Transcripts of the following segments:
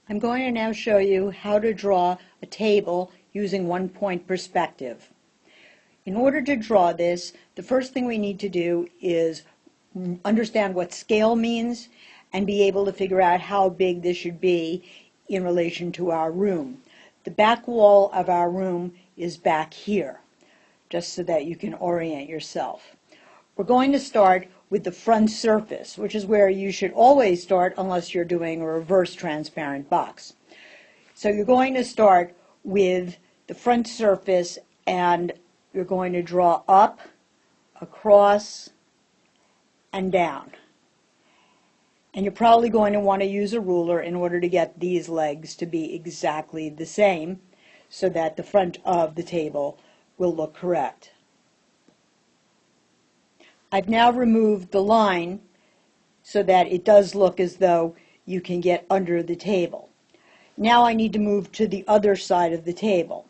I'm going to now show you how to draw a table using one-point perspective. In order to draw this, the first thing we need to do is understand what scale means and be able to figure out how big this should be in relation to our room. The back wall of our room is back here, just so that you can orient yourself. We're going to start with the front surface, which is where you should always start unless you're doing a reverse transparent box. So you're going to start with the front surface and you're going to draw up, across, and down. And you're probably going to want to use a ruler in order to get these legs to be exactly the same so that the front of the table will look correct. I've now removed the line so that it does look as though you can get under the table. Now I need to move to the other side of the table.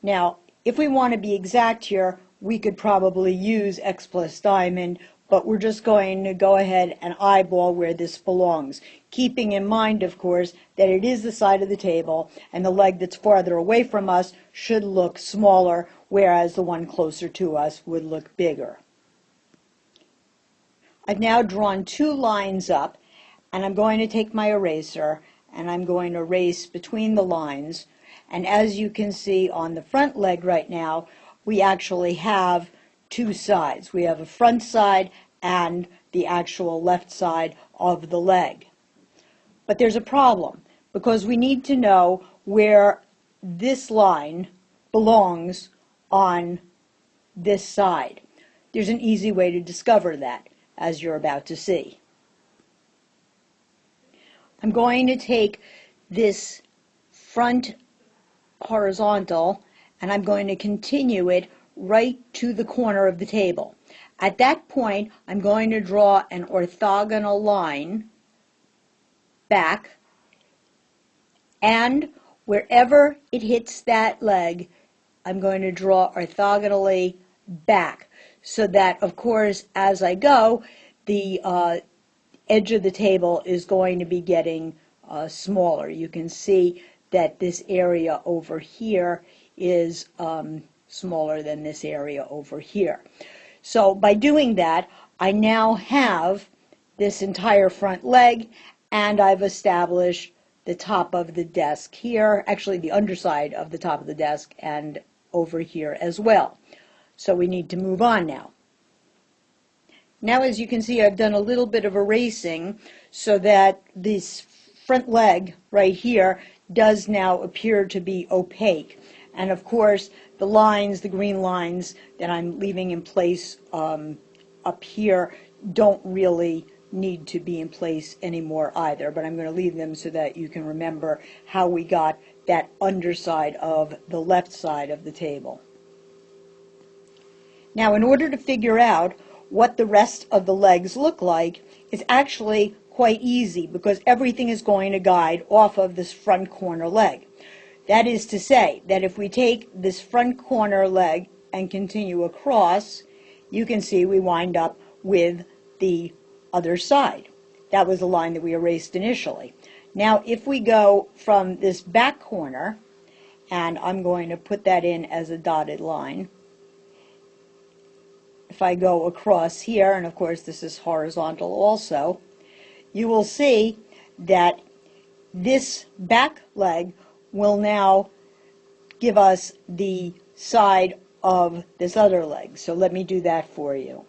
Now, if we want to be exact here, we could probably use X plus diamond, but we're just going to go ahead and eyeball where this belongs, keeping in mind, of course, that it is the side of the table and the leg that's farther away from us should look smaller, whereas the one closer to us would look bigger. I've now drawn two lines up, and I'm going to take my eraser and I'm going to erase between the lines. And as you can see on the front leg right now, we actually have two sides. We have a front side and the actual left side of the leg. But there's a problem, because we need to know where this line belongs on this side. There's an easy way to discover that, as you're about to see. I'm going to take this front horizontal and I'm going to continue it right to the corner of the table. At that point, I'm going to draw an orthogonal line back, and wherever it hits that leg, I'm going to draw orthogonally back, so that, of course, as I go, the edge of the table is going to be getting smaller. You can see that this area over here is smaller than this area over here. So by doing that, I now have this entire front leg, and I've established the top of the desk here, actually the underside of the top of the desk, and over here as well. So we need to move on now. Now, as you can see, I've done a little bit of erasing so that this front leg right here does now appear to be opaque. And of course, the lines, the green lines that I'm leaving in place up here don't really need to be in place anymore either, but I'm going to leave them so that you can remember how we got that underside of the left side of the table. Now, in order to figure out what the rest of the legs look like, it's actually quite easy, because everything is going to guide off of this front corner leg. That is to say that if we take this front corner leg and continue across, you can see we wind up with the other side. That was the line that we erased initially. Now, if we go from this back corner, and I'm going to put that in as a dotted line, if I go across here, and of course this is horizontal also, you will see that this back leg will now give us the side of this other leg. So let me do that for you.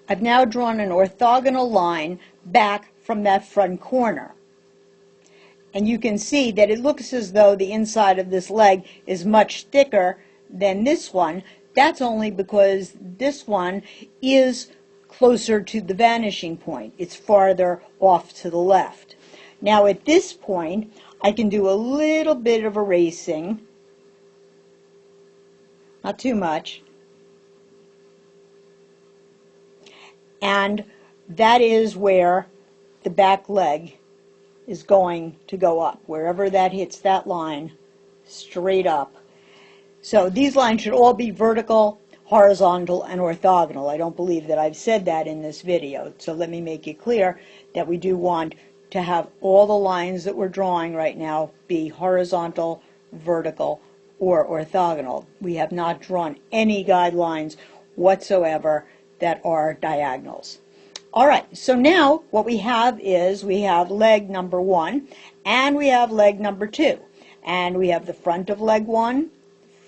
I've now drawn an orthogonal line back from that front corner. And you can see that it looks as though the inside of this leg is much thicker than this one. That's only because this one is closer to the vanishing point. It's farther off to the left. Now at this point, I can do a little bit of erasing, not too much, and that is where the back leg is going to go up, wherever that hits that line, straight up. So these lines should all be vertical, horizontal, and orthogonal. I don't believe that I've said that in this video, so let me make it clear that we do want to have all the lines that we're drawing right now be horizontal, vertical, or orthogonal. We have not drawn any guidelines whatsoever that are diagonals. All right, so now what we have is we have leg number 1 and we have leg number 2. And we have the front of leg 1,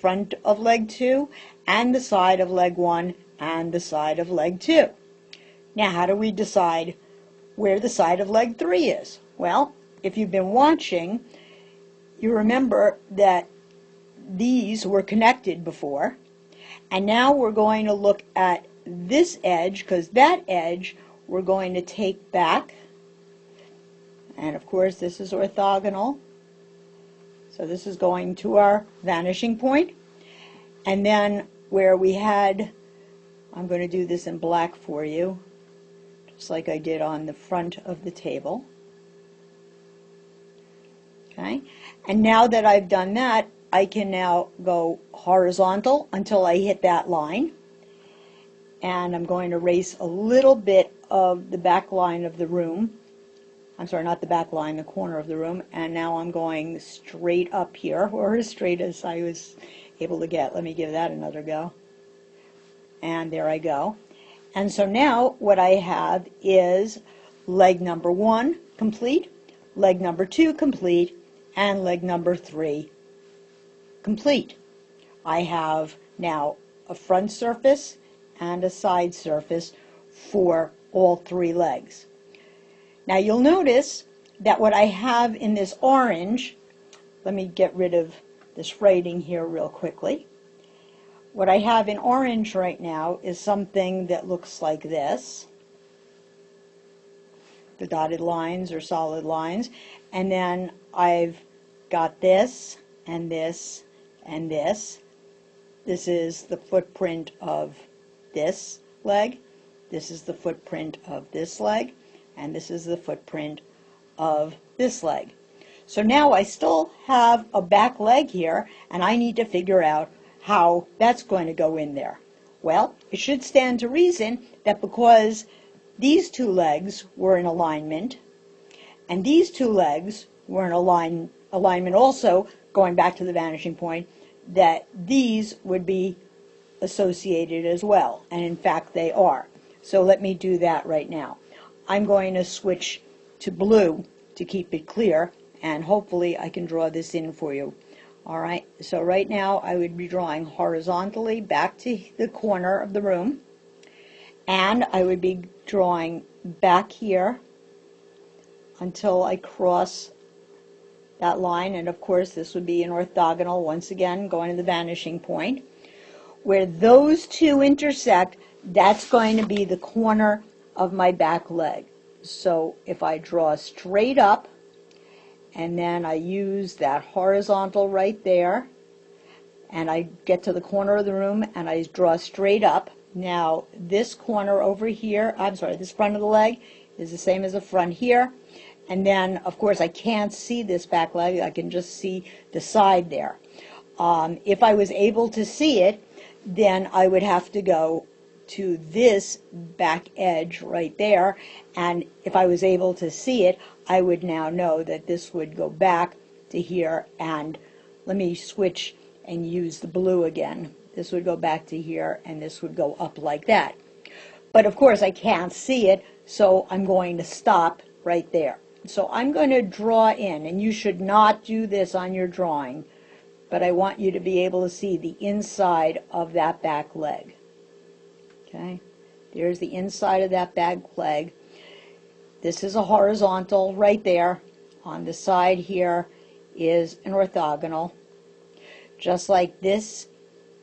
front of leg 2, and the side of leg 1 and the side of leg 2. Now, how do we decide where the side of leg 3 is? Well, if you've been watching, you remember that these were connected before, and now we're going to look at this edge, because that edge we're going to take back, and of course this is orthogonal, so this is going to our vanishing point. And then where we had, I'm going to do this in black for you, just like I did on the front of the table. Okay, and now that I've done that, I can now go horizontal until I hit that line. And I'm going to erase a little bit of the back line of the room. I'm sorry, not the back line, the corner of the room. And now I'm going straight up here, or as straight as I was able to get. Let me give that another go. And there I go. And so now what I have is leg number 1 complete, leg number 2 complete, and leg number 3 complete. I have now a front surface and a side surface for all 3 legs. Now you'll notice that what I have in this orange, let me get rid of this writing here real quickly. What I have in orange right now is something that looks like this. The dotted lines are solid lines. And then I've got this and this and this. This is the footprint of this leg. This is the footprint of this leg. And this is the footprint of this leg. So now I still have a back leg here, and I need to figure out how that's going to go in there. Well, it should stand to reason that because these 2 legs were in alignment, and these 2 legs were in alignment also, going back to the vanishing point, that these would be associated as well. And in fact, they are. So let me do that right now. I'm going to switch to blue to keep it clear, and hopefully I can draw this in for you. All right, so right now I would be drawing horizontally back to the corner of the room, and I would be drawing back here until I cross that line, and of course this would be an orthogonal, once again going to the vanishing point. Where those 2 intersect, that's going to be the corner of my back leg. So if I draw straight up, and then I use that horizontal right there, and I get to the corner of the room and I draw straight up. Now this corner over here, I'm sorry, this front of the leg is the same as the front here. And then, of course, I can't see this back leg. I can just see the side there. If I was able to see it, then I would have to go to this back edge right there. And if I was able to see it, I would now know that this would go back to here. And let me switch and use the blue again. This would go back to here, and this would go up like that. But of course, I can't see it, so I'm going to stop right there. So I'm going to draw in, and you should not do this on your drawing, but I want you to be able to see the inside of that back leg. Okay, there's the inside of that back leg. This is a horizontal right there. On the side here is an orthogonal. Just like this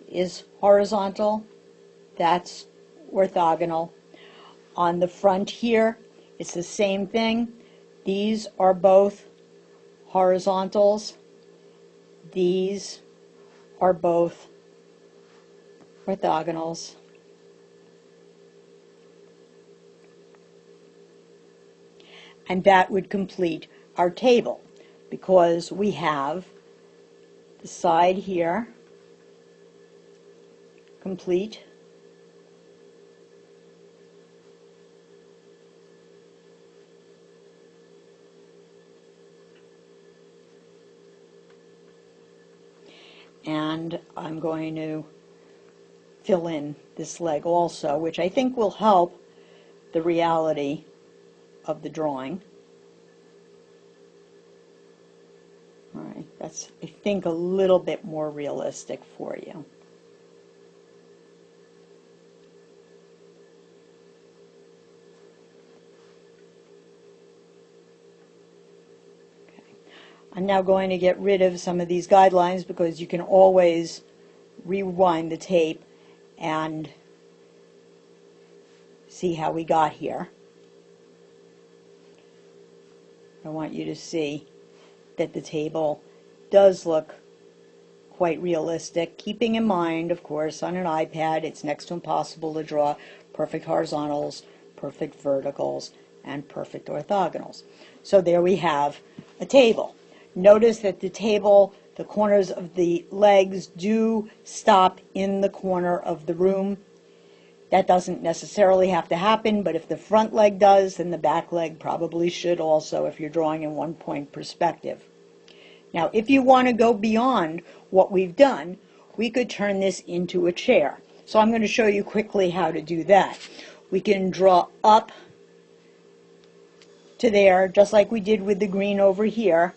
is horizontal, that's orthogonal. On the front here, it's the same thing. These are both horizontals. These are both orthogonals. And that would complete our table, because we have the side here complete, And I'm going to fill in this leg also, which I think will help the reality of the drawing. All right, that's, I think, a little bit more realistic for you. I'm now going to get rid of some of these guidelines because you can always rewind the tape and see how we got here. I want you to see that the table does look quite realistic, keeping in mind, of course, on an iPad it's next to impossible to draw perfect horizontals, perfect verticals, and perfect orthogonals. So there we have a table. Notice that the table, the corners of the legs do stop in the corner of the room. That doesn't necessarily have to happen, but if the front leg does, then the back leg probably should also if you're drawing in one-point perspective. Now, if you want to go beyond what we've done, we could turn this into a chair. So I'm going to show you quickly how to do that. We can draw up to there, just like we did with the green over here.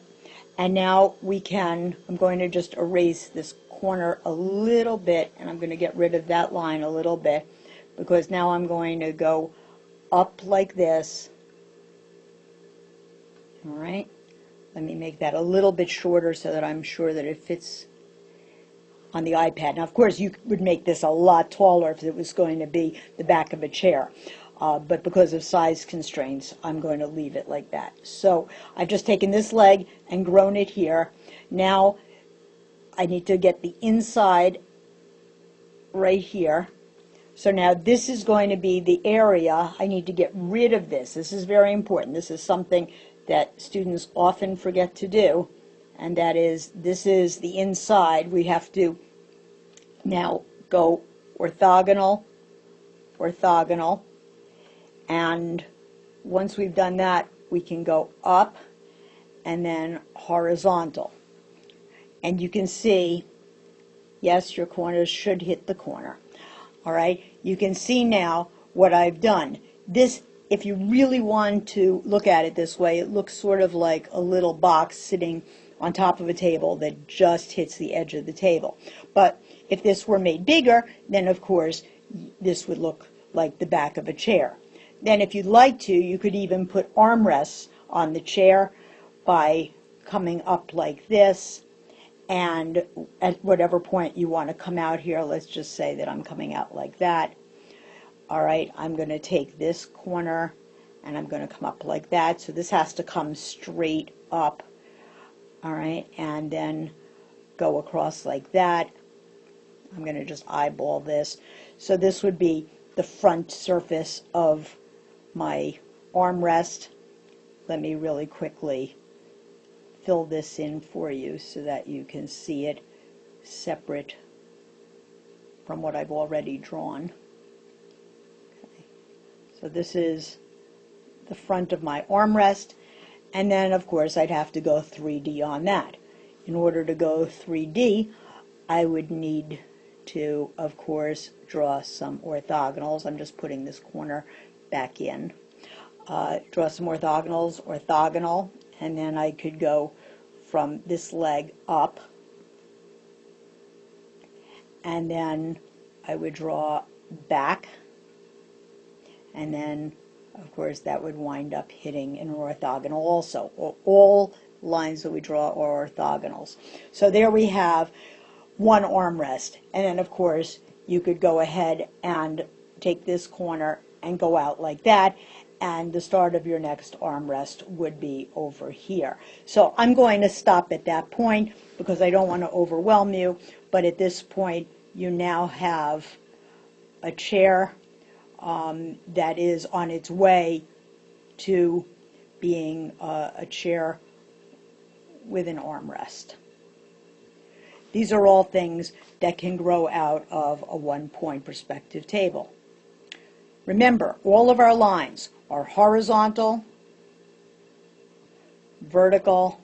And now we can, I'm going to just erase this corner a little bit, and I'm going to get rid of that line a little bit, because now I'm going to go up like this. All right. Let me make that a little bit shorter so that I'm sure that it fits on the iPad. Now, of course, you would make this a lot taller if it was going to be the back of a chair. But because of size constraints, I'm going to leave it like that. So I've just taken this leg and grown it here. Now I need to get the inside right here. So now this is going to be the area. I need to get rid of this. This is very important. This is something that students often forget to do, and that is, this is the inside. We have to now go orthogonal, orthogonal, and once we've done that, we can go up and then horizontal. And you can see, yes, your corners should hit the corner. All right, you can see now what I've done. This, if you really want to look at it this way, it looks sort of like a little box sitting on top of a table that just hits the edge of the table. But if this were made bigger, then of course this would look like the back of a chair. Then if you'd like to, you could even put armrests on the chair by coming up like this, and at whatever point you want to come out here, let's just say that I'm coming out like that. All right, I'm going to take this corner and I'm going to come up like that. So this has to come straight up. All right, and then go across like that. I'm going to just eyeball this. So this would be the front surface of my armrest. Let me really quickly fill this in for you so that you can see it separate from what I've already drawn. Okay. So this is the front of my armrest, and then of course I'd have to go 3D on that. In order to go 3D, I would need to, of course, draw some orthogonals. I'm just putting this corner back in. Draw some orthogonals, orthogonal, and then I could go from this leg up, and then I would draw back, and then of course that would wind up hitting an orthogonal also. All lines that we draw are orthogonals. So there we have one armrest, and then of course you could go ahead and take this corner and go out like that, and the start of your next armrest would be over here. So I'm going to stop at that point because I don't want to overwhelm you, but at this point you now have a chair that is on its way to being a chair with an armrest. These are all things that can grow out of a one-point perspective table. Remember, all of our lines are horizontal, vertical,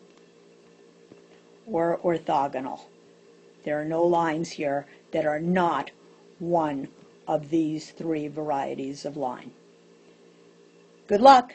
or orthogonal. There are no lines here that are not one of these three varieties of line. Good luck!